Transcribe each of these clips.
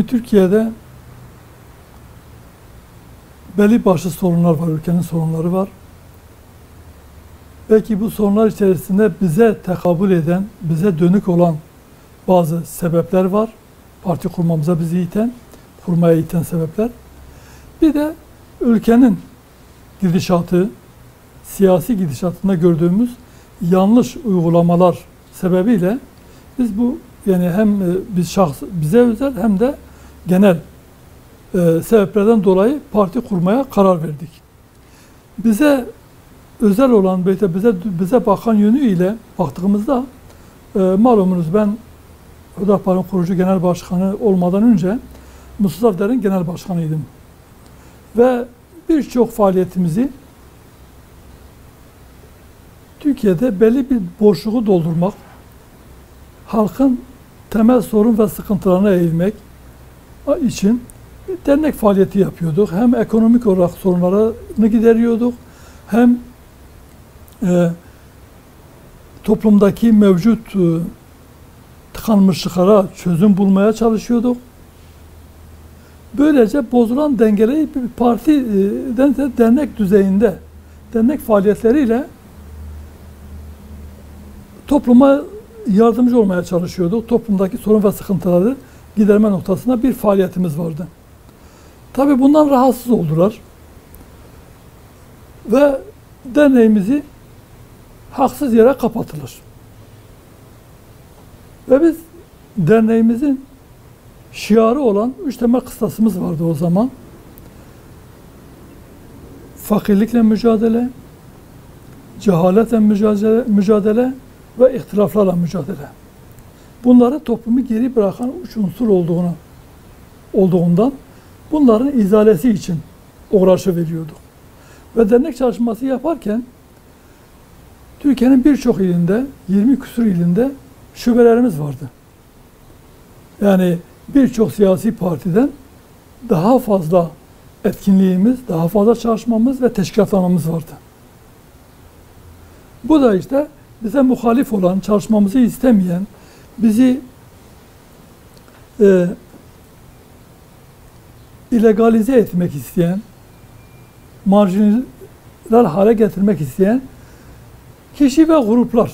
Türkiye'de belli başlı sorunlar var, ülkenin sorunları var. Belki bu sorunlar içerisinde bize tekabül eden, bize dönük olan bazı sebepler var. Parti kurmamıza bizi iten, kurmaya iten sebepler. Bir de ülkenin gidişatı, siyasi gidişatında gördüğümüz yanlış uygulamalar sebebiyle biz bu hem bize özel hem de genel sebeplerden dolayı parti kurmaya karar verdik. Bize özel olan, bize bakan yönüyle baktığımızda malumunuz ben Hüdapar'ın kurucu genel başkanı olmadan önce Mustafa Der'in genel başkanıydım. Ve birçok faaliyetimizi Türkiye'de belli bir boşluğu doldurmak, halkın temel sorun ve sıkıntılarına eğilmek için bir dernek faaliyeti yapıyorduk. Hem ekonomik olarak sorunlarını gideriyorduk, hem toplumdaki mevcut tıkanmışlıklara çözüm bulmaya çalışıyorduk. Böylece bozulan dengeleri bir partiden de dernek düzeyinde, dernek faaliyetleriyle topluma yardımcı olmaya çalışıyorduk. Toplumdaki sorun ve sıkıntıları giderme noktasında bir faaliyetimiz vardı. Tabii bundan rahatsız oldular. Ve derneğimizi haksız yere kapatılır. Ve biz derneğimizin şiarı olan 3 temel kıstasımız vardı o zaman. Fakirlikle mücadele, cehaletle mücadele ve ihtilaflarla mücadele. Bunları toplumu geri bırakan 3 unsur olduğundan bunların izalesi için uğraşı veriyorduk. Ve dernek çalışması yaparken Türkiye'nin birçok ilinde, 20 küsur ilinde şubelerimiz vardı. Yani birçok siyasi partiden daha fazla etkinliğimiz, daha fazla çalışmamız ve teşkilatlamamız vardı. Bu da işte bize muhalif olan, çalışmamızı istemeyen, bizi illegalize etmek isteyen, marjinal hale getirmek isteyen kişi ve gruplar,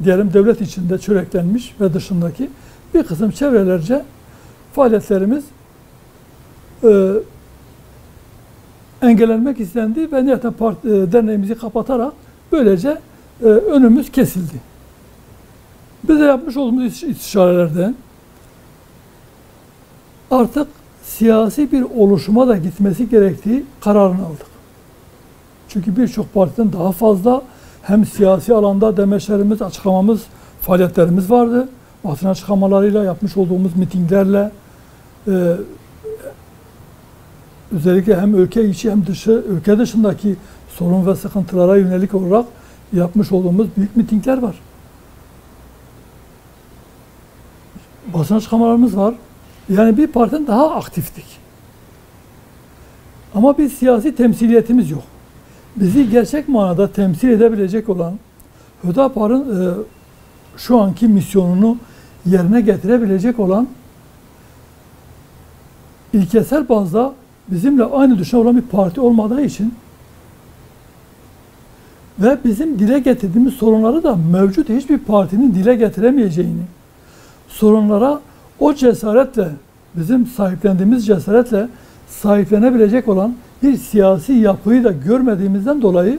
diyelim devlet içinde çöreklenmiş ve dışındaki bir kısım çevrelerce faaliyetlerimiz engellenmek istendi ve nihayeten derneğimizi kapatarak böylece önümüz kesildi. Bize yapmış olduğumuz istişarelerde artık siyasi bir oluşuma da gitmesi gerektiği kararını aldık. Çünkü birçok partiden daha fazla hem siyasi alanda demeçlerimiz, açıklamamız, faaliyetlerimiz vardı. Basın açıklamalarıyla, yapmış olduğumuz mitinglerle özellikle hem ülke içi hem ülke dışındaki sorun ve sıkıntılara yönelik olarak yapmış olduğumuz büyük mitingler var. Basın açıklamalarımız var. Yani bir partiden daha aktiftik. Ama bir siyasi temsiliyetimiz yok. Bizi gerçek manada temsil edebilecek olan, Hüdapar'ın şu anki misyonunu yerine getirebilecek olan, ilkesel bazda bizimle aynı düşünce olan bir parti olmadığı için ve bizim dile getirdiğimiz sorunları da mevcut hiçbir partinin dile getiremeyeceğini, sorunlara o cesaretle, bizim sahiplendiğimiz cesaretle sahiplenebilecek olan bir siyasi yapıyı da görmediğimizden dolayı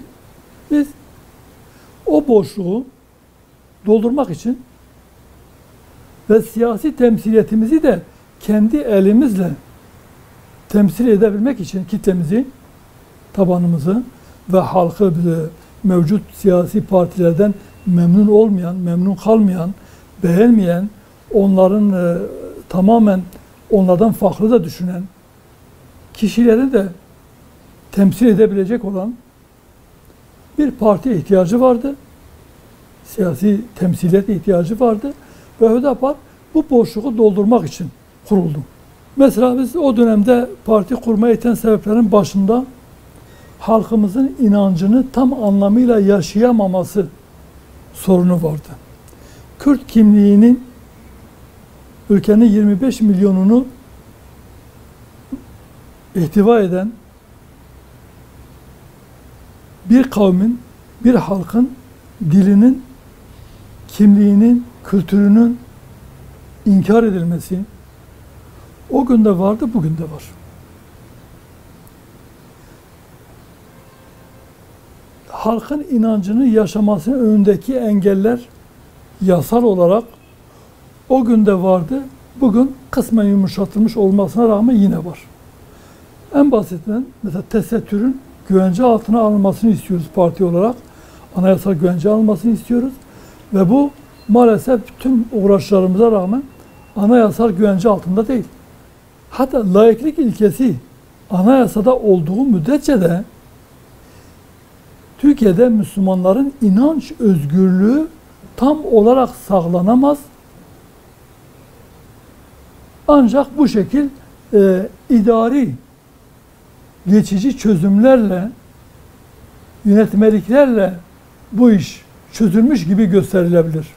biz o boşluğu doldurmak için ve siyasi temsiliyetimizi de kendi elimizle temsil edebilmek için kitlemizi, tabanımızı ve halkı mevcut siyasi partilerden memnun olmayan, memnun kalmayan, beğenmeyen, onların tamamen onlardan farklı da düşünen kişileri de temsil edebilecek olan bir partiye ihtiyacı vardı. Siyasi temsiliyet ihtiyacı vardı. Ve Hüdapar bu boşluğu doldurmak için kuruldu. Mesela biz o dönemde parti kurmaya iten sebeplerin başında halkımızın inancını tam anlamıyla yaşayamaması sorunu vardı. Kürt kimliğinin ülkenin 25 milyonunu ihtiva eden bir kavmin, bir halkın dilinin, kimliğinin, kültürünün inkar edilmesi o günde vardı, bugün de var. Halkın inancını yaşamasının önündeki engeller yasal olarak o günde vardı, bugün kısmen yumuşatılmış olmasına rağmen yine var. En basitinden mesela tesettürün güvence altına alınmasını istiyoruz parti olarak. Anayasal güvence alınmasını istiyoruz. Ve bu maalesef tüm uğraşlarımıza rağmen anayasal güvence altında değil. Hatta laiklik ilkesi anayasada olduğu müddetçe de Türkiye'de Müslümanların inanç özgürlüğü tam olarak sağlanamaz. Ancak bu şekil idari geçici çözümlerle, yönetmeliklerle bu iş çözülmüş gibi gösterilebilir.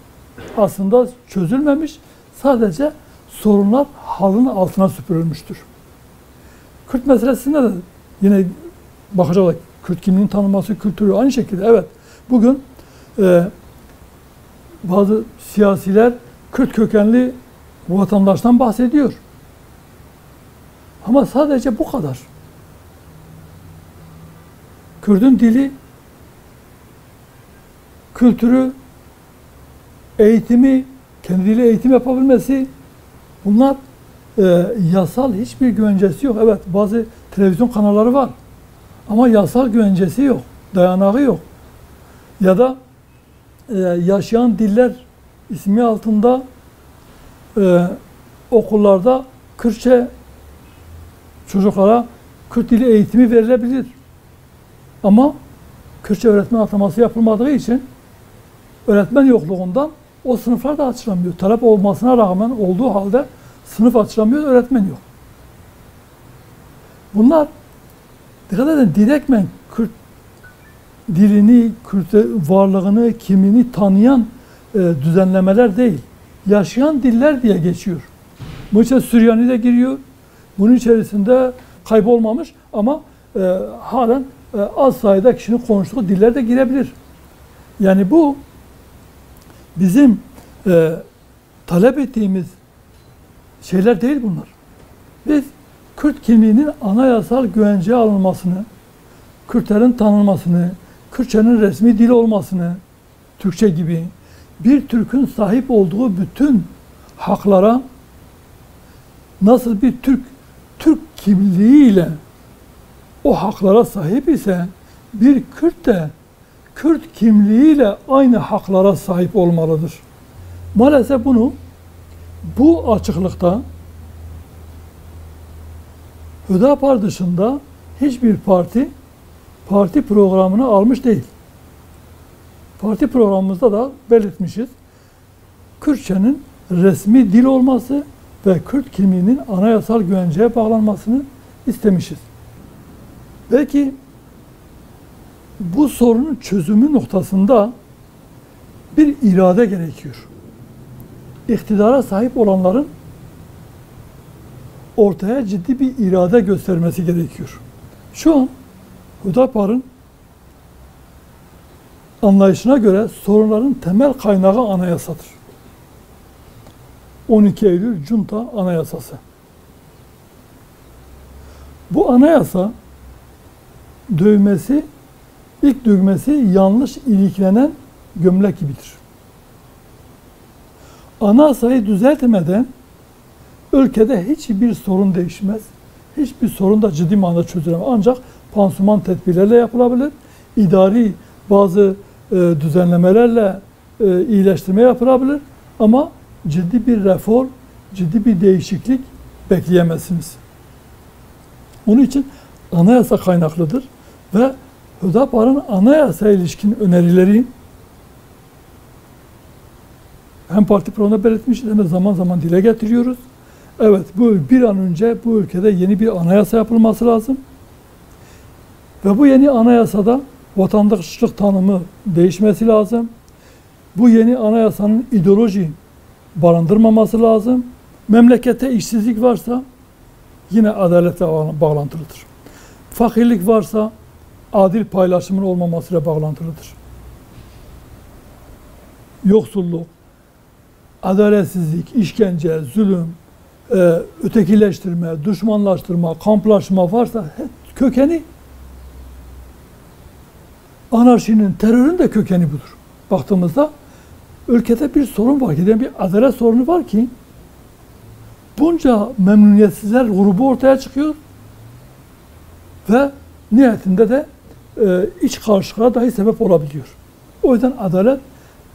Aslında çözülmemiş, sadece sorunlar halının altına süpürülmüştür. Kürt meselesinde de yine bakacak, Kürt kimliğinin tanınması, kültürü aynı şekilde. Evet, bugün bazı siyasiler Kürt kökenli vatandaştan bahsediyor. Ama sadece bu kadar. Kürt'ün dili, kültürü, eğitimi, kendi dili eğitim yapabilmesi, bunlar yasal hiçbir güvencesi yok. Evet, bazı televizyon kanalları var ama yasal güvencesi yok, dayanağı yok. Ya da yaşayan diller ismi altında okullarda Kürtçe çocuklara Kürt dili eğitimi verilebilir. Ama Kürtçe öğretmen ataması yapılmadığı için öğretmen yokluğundan o sınıflar da açılamıyor. Talep olmasına rağmen olduğu halde sınıf açılamıyor, öğretmen yok. Bunlar dikkat edin, direktmen Kürt dilini, Kürt varlığını, kimliğini tanıyan düzenlemeler değil. Yaşayan diller diye geçiyor. Bunun için Süryani de giriyor. Bunun içerisinde kaybolmamış ama halen az sayıda kişinin konuştuğu diller de girebilir. Yani bu bizim talep ettiğimiz şeyler değil bunlar. Biz Kürt kimliğinin anayasal güvenceye alınmasını, Kürtlerin tanınmasını, Kürtçenin resmi dil olmasını, Türkçe gibi bir Türk'ün sahip olduğu bütün haklara nasıl bir Türk kimliğiyle o haklara sahip ise bir Kürt de Kürt kimliğiyle aynı haklara sahip olmalıdır. Maalesef bunu bu açıklıkta Hüdapar dışında hiçbir parti programını almış değil. Parti programımızda da belirtmişiz. Kürtçenin resmi dil olması ve Kürt kimliğinin anayasal güvenceye bağlanmasını istemişiz. Belki bu sorunun çözümü noktasında bir irade gerekiyor. İktidara sahip olanların ortaya ciddi bir irade göstermesi gerekiyor. Şu an Hüdapar'ın anlayışına göre sorunların temel kaynağı anayasadır. 12 Eylül Junta Anayasası. Bu anayasa ilk düğmesi yanlış iliklenen gömlek gibidir. Anayasayı düzeltmeden ülkede hiçbir sorun değişmez. Hiçbir sorun da ciddi manada çözülemez. Ancak pansuman tedbirlerle yapılabilir. İdari bazı düzenlemelerle iyileştirme yapılabilir. Ama ciddi bir reform, ciddi bir değişiklik bekleyemezsiniz. Onun için anayasa kaynaklıdır ve Hüdapar'ın anayasaya ilişkin önerileri hem parti programında belirtmişiz hem de zaman zaman dile getiriyoruz. Evet, bu bir an önce bu ülkede yeni bir anayasa yapılması lazım. Ve bu yeni anayasada vatandaşlık tanımı değişmesi lazım. Bu yeni anayasanın ideoloji barındırmaması lazım. Memlekette işsizlik varsa yine adaletle bağlantılıdır. Fakirlik varsa adil paylaşımın olmamasıyla bağlantılıdır. Yoksulluk, adaletsizlik, işkence, zulüm, ötekileştirme, düşmanlaştırma, kamplaşma varsa kökeni anarşinin, terörün de kökeni budur. Baktığımızda ülkede bir sorun var ki, bir adalet sorunu var ki bunca memnuniyetsizler grubu ortaya çıkıyor ve nihayetinde de iç karışıklığa dahi sebep olabiliyor. O yüzden adalet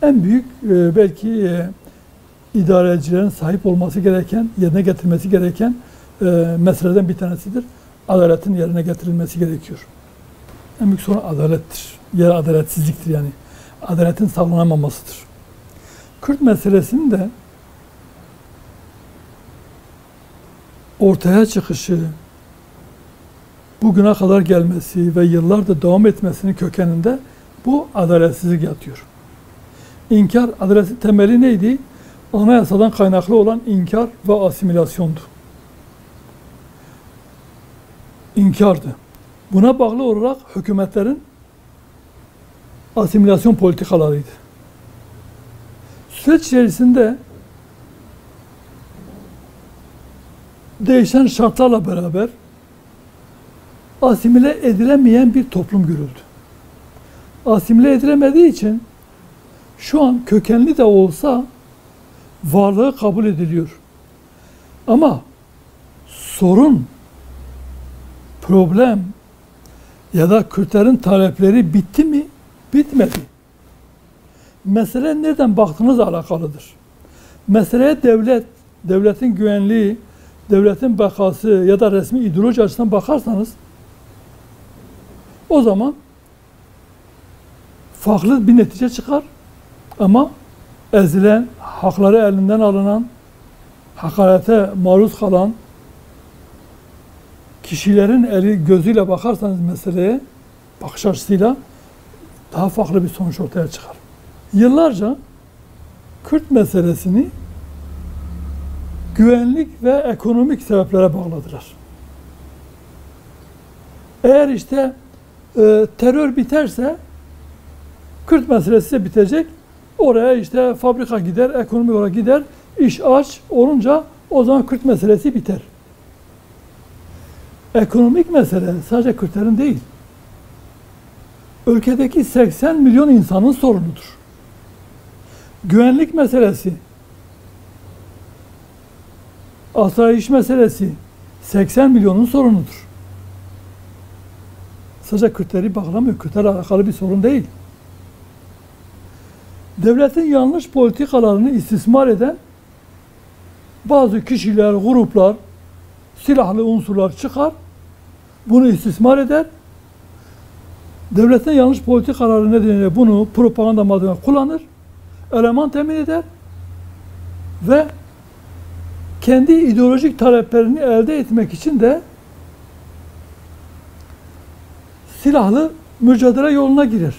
en büyük belki idarecilerin sahip olması gereken, yerine getirmesi gereken meseleden bir tanesidir. Adaletin yerine getirilmesi gerekiyor. En büyük sorun adalettir. Yer adaletsizliktir yani. Adaletin sağlanamamasıdır. Kürt meselesinin de ortaya çıkışı, bugüne kadar gelmesi ve yıllardır devam etmesinin kökeninde bu adaletsizlik yatıyor. İnkar, adaletin temeli neydi? Anayasadan kaynaklı olan inkar ve asimilasyondu. İnkardı. Buna bağlı olarak hükümetlerin asimilasyon politikalarıydı. Süreç içerisinde değişen şartlarla beraber asimile edilemeyen bir toplum görüldü. Asimile edilemediği için şu an kökenli de olsa varlığı kabul ediliyor. Ama sorun, problem ya da Kürtlerin talepleri bitti mi? Bitmedi. Mesele nereden baktığınızla alakalıdır. Meseleye devletin güvenliği, devletin bekası ya da resmi ideoloji açısından bakarsanız o zaman farklı bir netice çıkar. Ama ezilen, hakları elinden alınan, hakarete maruz kalan kişilerin eli gözüyle bakarsanız meseleye, bakış açısıyla daha farklı bir sonuç ortaya çıkar. Yıllarca Kürt meselesini güvenlik ve ekonomik sebeplere bağladılar. Eğer işte terör biterse Kürt meselesi de bitecek. Oraya işte fabrika gider, ekonomi olarak gider, iş aç olunca o zaman Kürt meselesi biter. Ekonomik mesele sadece Kürtlerin değil. Ülkedeki 80 milyon insanın sorunudur. Güvenlik meselesi, asayiş meselesi 80 milyonun sorunudur. Sadece Kürtleri bağlamıyor. Kürtlerle alakalı bir sorun değil. Devletin yanlış politikalarını istismar eden bazı kişiler, gruplar, silahlı unsurlar çıkar, bunu istismar eder. Devletin yanlış politikaları nedeniyle bunu propaganda malzemesi kullanır, eleman temin eder ve kendi ideolojik taleplerini elde etmek için de silahlı mücadele yoluna girer.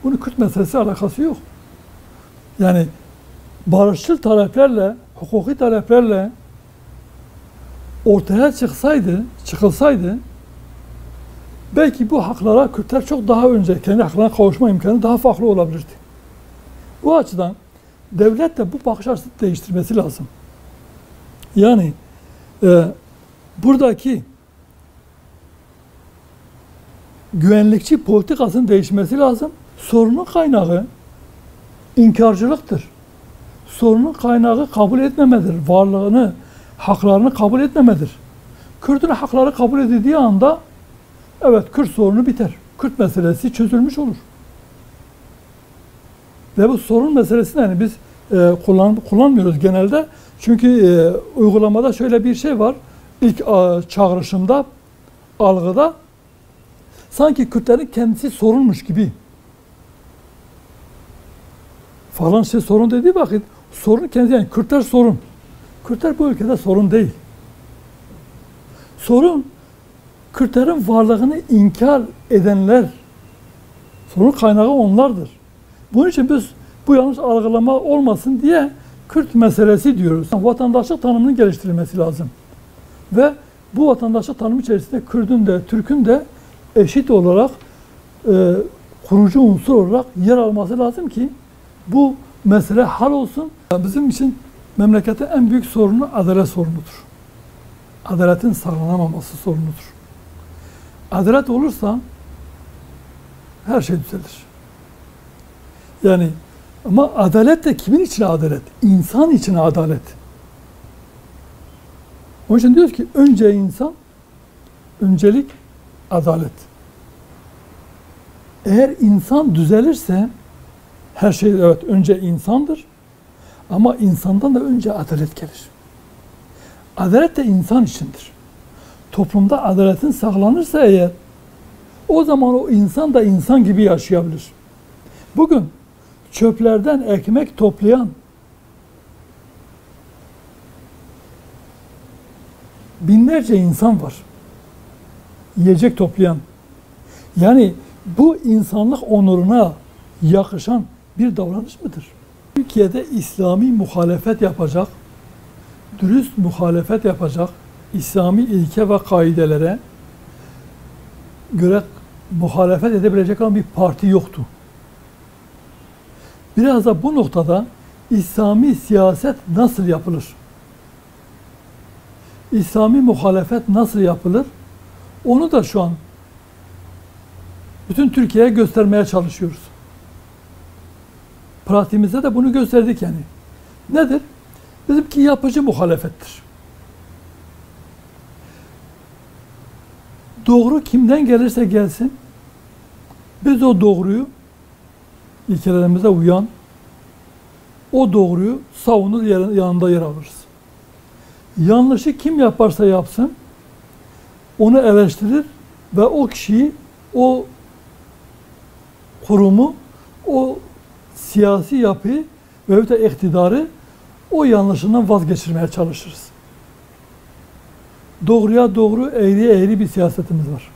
Bunun Kürt meselesi alakası yok. Yani barışçıl taleplerle, hukuki taleplerle ortaya çıkılsaydı belki bu haklara Kürtler çok daha önce kendi haklarına kavuşma imkanı daha farklı olabilirdi. Bu açıdan devlet de bu bakış açısını değiştirmesi lazım. Yani buradaki güvenlikçi politikasının değişmesi lazım. Sorunun kaynağı inkarcılıktır. Sorunun kaynağı kabul etmemedir. Varlığını, haklarını kabul etmemedir. Kürt'ün hakları kabul edildiği anda evet Kürt sorunu biter. Kürt meselesi çözülmüş olur. Ve bu sorun meselesini yani biz kullanmıyoruz genelde. Çünkü uygulamada şöyle bir şey var. İlk çağrışımda, algıda sanki Kürtlerin kendisi sorunmuş gibi. Falan şey sorun dediği vakit sorun kendisi yani Kürtler sorun. Kürtler bu ülkede sorun değil. Sorun Kürtlerin varlığını inkar edenler. Sorun kaynağı onlardır. Bunun için biz bu yanlış algılama olmasın diye Kürt meselesi diyoruz. Vatandaşlık tanımının geliştirilmesi lazım. Ve bu vatandaşlık tanımı içerisinde Kürdün de, Türk'ün de eşit olarak kurucu unsur olarak yer alması lazım ki bu mesele hal olsun. Bizim için memleketin en büyük sorunu adalet sorunudur. Adaletin sağlanamaması sorunudur. Adalet olursa her şey düzelir. Yani ama adalet de kimin için adalet? İnsan için adalet. Onun için diyoruz ki önce insan, öncelik adalet. Eğer insan düzelirse her şey evet önce insandır ama insandan da önce adalet gelir. Adalet de insan içindir. Toplumda adaletin sağlanırsa eğer o zaman o insan da insan gibi yaşayabilir. Bugün çöplerden ekmek toplayan binlerce insan var. Yiyecek toplayan. Yani bu insanlık onuruna yakışan bir davranış mıdır? Türkiye'de İslami muhalefet yapacak, dürüst muhalefet yapacak, İslami ilke ve kaidelere göre muhalefet edebilecek olan bir parti yoktu. Biraz da bu noktada İslami siyaset nasıl yapılır? İslami muhalefet nasıl yapılır? Onu da şu an bütün Türkiye'ye göstermeye çalışıyoruz. Pratiğimizde de bunu gösterdik yani. Nedir? Bizimki yapıcı muhalefettir. Doğru kimden gelirse gelsin, biz o doğruyu, ilkelerimize uyan, o doğruyu savunur, yanında yer alırız. Yanlışı kim yaparsa yapsın, onu eleştirir ve o kişiyi, o kurumu, o siyasi yapıyı ve de iktidarı o yanlışından vazgeçirmeye çalışırız. Doğruya doğru, eğriye eğri bir siyasetimiz var.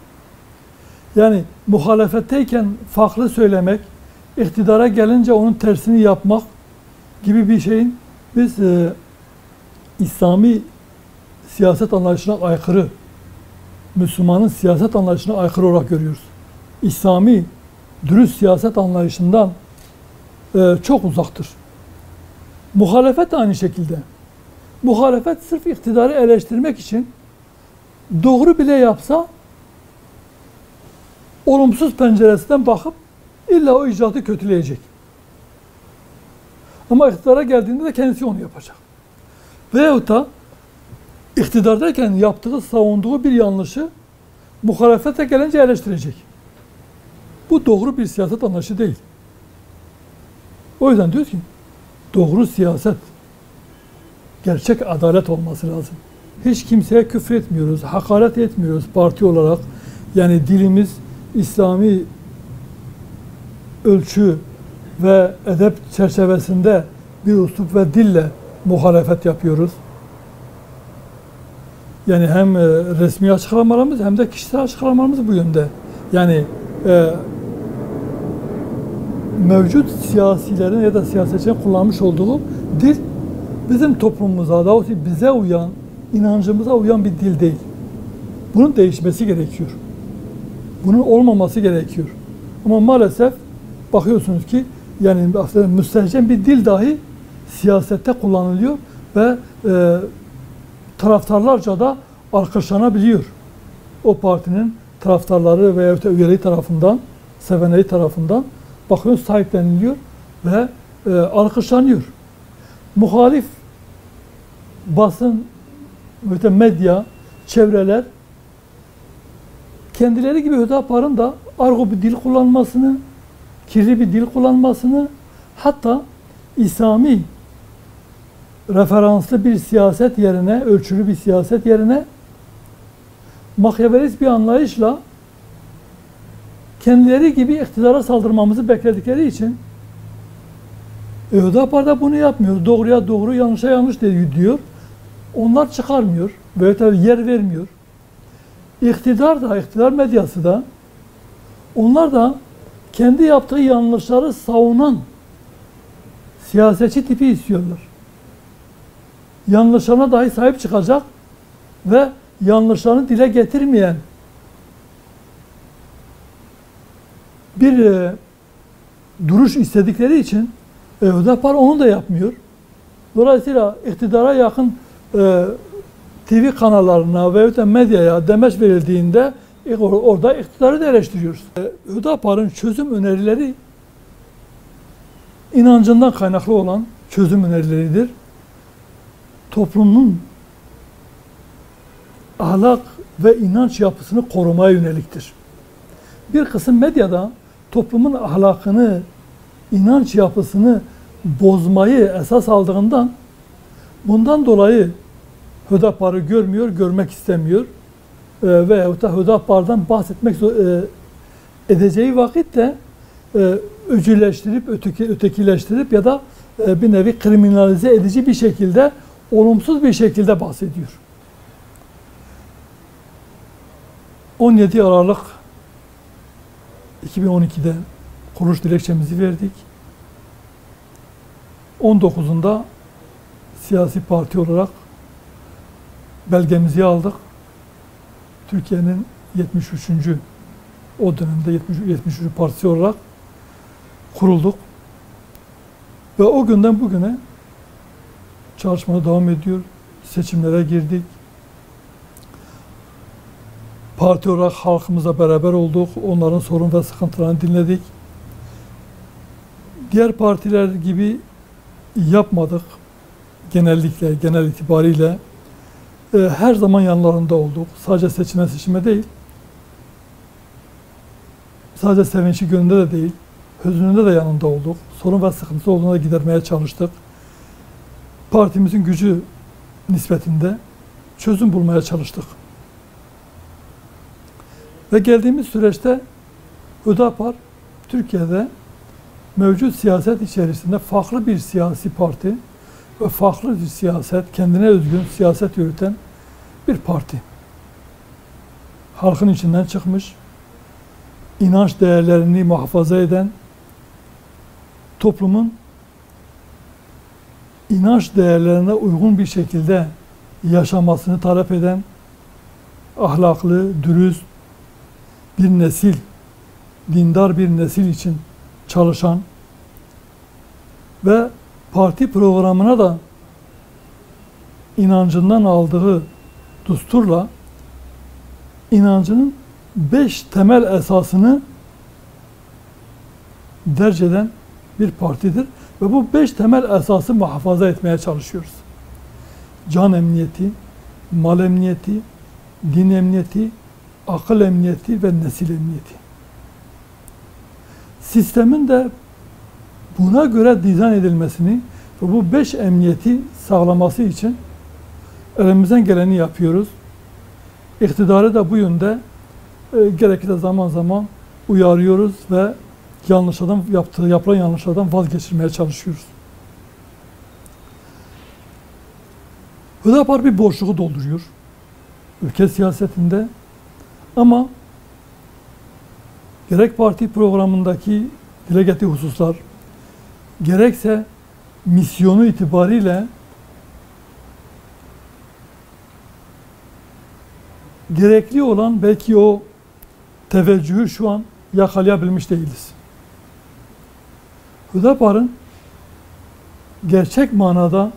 Yani muhalefetteyken farklı söylemek, iktidara gelince onun tersini yapmak gibi bir şeyin biz İslami siyaset anlayışına aykırı, Müslümanın siyaset anlayışına aykırı olarak görüyoruz. İslami, dürüst siyaset anlayışından çok uzaktır. Muhalefet de aynı şekilde. Muhalefet sırf iktidarı eleştirmek için doğru bile yapsa olumsuz penceresinden bakıp illa o icraatı kötüleyecek. Ama iktidara geldiğinde de kendisi onu yapacak. Veyahut da iktidardayken yaptığı, savunduğu bir yanlışı muhalefete gelince eleştirecek. Bu doğru bir siyaset anlayışı değil. O yüzden diyoruz ki doğru siyaset, gerçek adalet olması lazım. Hiç kimseye küfür etmiyoruz, hakaret etmiyoruz parti olarak. Yani dilimiz İslami ölçü ve edep çerçevesinde bir üslup ve dille muhalefet yapıyoruz. Yani hem resmi açıklamalarımız hem de kişisel açıklamalarımız bu yönde. Yani mevcut siyasilerin ya da siyasetçilerin kullanmış olduğu dil bizim toplumumuza, daha doğrusu bize uyan, inancımıza uyan bir dil değil. Bunun değişmesi gerekiyor. Bunun olmaması gerekiyor. Ama maalesef bakıyorsunuz ki yani müstehcen bir dil dahi siyasette kullanılıyor ve taraftarlarca da alkışlanabiliyor. O partinin taraftarları veya üyeleri tarafından, sevenleri tarafından bakıyorsunuz sahipleniliyor ve alkışlanıyor. Muhalif basın, medya, çevreler kendileri gibi Hüdapar'ın da argo bir dil kullanmasını, kirli bir dil kullanmasını, hatta İslami referanslı bir siyaset yerine, ölçülü bir siyaset yerine makyavelist bir anlayışla kendileri gibi iktidara saldırmamızı bekledikleri için Hüdapar da bunu yapmıyor. Doğruya doğru, yanlışa yanlış diyor. Onlar çıkarmıyor. Böyle tabii yer vermiyor. İktidar da, iktidar medyası da onlar da kendi yaptığı yanlışları savunan siyasetçi tipi istiyorlar. Yanlışlarına dahi sahip çıkacak ve yanlışlarını dile getirmeyen bir duruş istedikleri için Hüdapar onu da yapmıyor. Dolayısıyla iktidara yakın TV kanallarına veyahut da medyaya demeç verildiğinde orada iktidarı da eleştiriyoruz. Hüdapar'ın çözüm önerileri inancından kaynaklı olan çözüm önerileridir. Toplumun ahlak ve inanç yapısını korumaya yöneliktir. Bir kısım medyada toplumun ahlakını, inanç yapısını bozmayı esas aldığından bundan dolayı Hüdapar'ı görmüyor, görmek istemiyor veyahut da Hüdapar'dan bahsetmek edeceği vakitte öcüleştirip, ötekileştirip ya da bir nevi kriminalize edici bir şekilde, olumsuz bir şekilde bahsediyor. 17 Aralık 2012'de kuruluş dilekçemizi verdik. 19'unda siyasi parti olarak belgemizi aldık. Türkiye'nin 73. o dönemde 73. partisi olarak kurulduk. Ve o günden bugüne çalışmaya devam ediyor. Seçimlere girdik. Parti olarak halkımızla beraber olduk. Onların sorun ve sıkıntılarını dinledik. Diğer partiler gibi yapmadık. Genellikle, genel itibariyle her zaman yanlarında olduk. Sadece seçime değil, sadece sevinçli gününde de değil, hüznünde de yanında olduk. Sorun ve sıkıntısı olduğunda gidermeye çalıştık. Partimizin gücü nispetinde çözüm bulmaya çalıştık. Ve geldiğimiz süreçte Hüdapar, Türkiye'de mevcut siyaset içerisinde farklı bir siyasi parti ve farklı bir siyaset, kendine özgün siyaset yürüten bir parti. Halkın içinden çıkmış, inanç değerlerini muhafaza eden, toplumun inanç değerlerine uygun bir şekilde yaşamasını talep eden, ahlaklı, dürüst bir nesil, dindar bir nesil için çalışan ve parti programına da inancından aldığı düsturla inancının 5 temel esasını derc eden bir partidir. Ve bu 5 temel esası muhafaza etmeye çalışıyoruz. Can emniyeti, mal emniyeti, din emniyeti, akıl emniyeti ve nesil emniyeti. Sistemin de buna göre dizayn edilmesini ve bu 5 emniyeti sağlaması için elimizden geleni yapıyoruz. İktidarı da bu yönde gerekirse zaman zaman uyarıyoruz ve yapılan yanlışlardan vazgeçirmeye çalışıyoruz. Hüdapar bir boşluğu dolduruyor ülke siyasetinde ama gerek parti programındaki dile getirdiği hususlar, gerekse misyonu itibariyle gerekli olan belki o teveccühü şu an yakalayabilmiş değiliz. Hüdapar'ın gerçek manada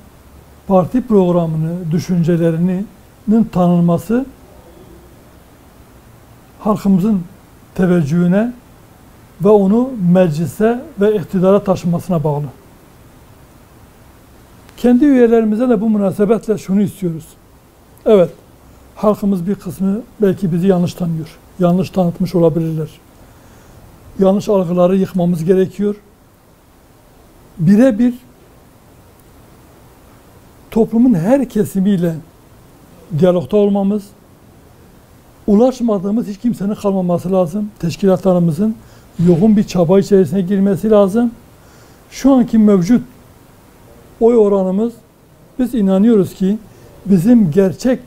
parti programını, düşüncelerinin tanınması halkımızın teveccühüne ve onu meclise ve iktidara taşımasına bağlı. Kendi üyelerimize de bu münasebetle şunu istiyoruz. Evet, halkımız bir kısmı belki bizi yanlış tanıyor. Yanlış tanıtmış olabilirler. Yanlış algıları yıkmamız gerekiyor. Birebir toplumun her kesimiyle diyalogda olmamız, ulaşmadığımız hiç kimsenin kalmaması lazım. Teşkilatlarımızın yoğun bir çaba içerisine girmesi lazım. Şu anki mevcut oy oranımız, biz inanıyoruz ki bizim gerçek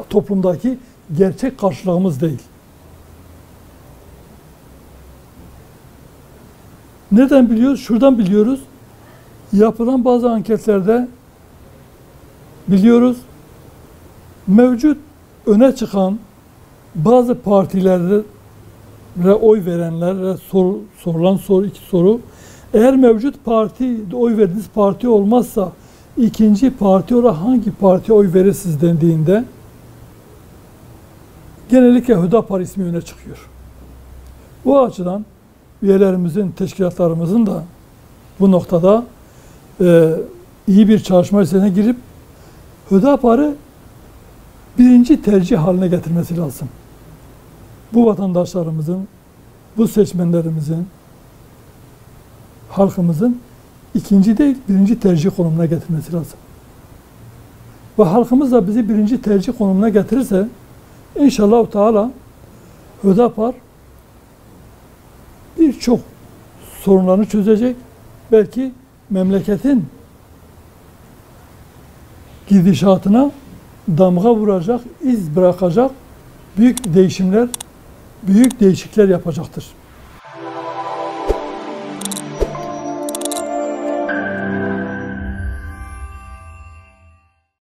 toplumdaki gerçek karşılığımız değil. Nereden biliyoruz? Şuradan biliyoruz. Yapılan bazı anketlerde biliyoruz. Mevcut öne çıkan bazı partilere oy verenlere sorulan iki soru. Eğer mevcut parti, oy verdiğiniz parti olmazsa ikinci parti olarak hangi partiye oy verirsiniz dendiğinde genellikle Hüdapar ismi öne çıkıyor. Bu açıdan üyelerimizin, teşkilatlarımızın da bu noktada iyi bir çalışma içerisine girip Hüdapar'ı birinci tercih haline getirmesi lazım. Bu vatandaşlarımızın, bu seçmenlerimizin, halkımızın ikinci değil, birinci tercih konumuna getirmesi lazım. Ve halkımız da bizi birinci tercih konumuna getirirse inşallah Teala Hüdapar birçok sorunlarını çözecek. Belki memleketin gidişatına damga vuracak, iz bırakacak büyük değişimler, büyük değişiklikler yapacaktır.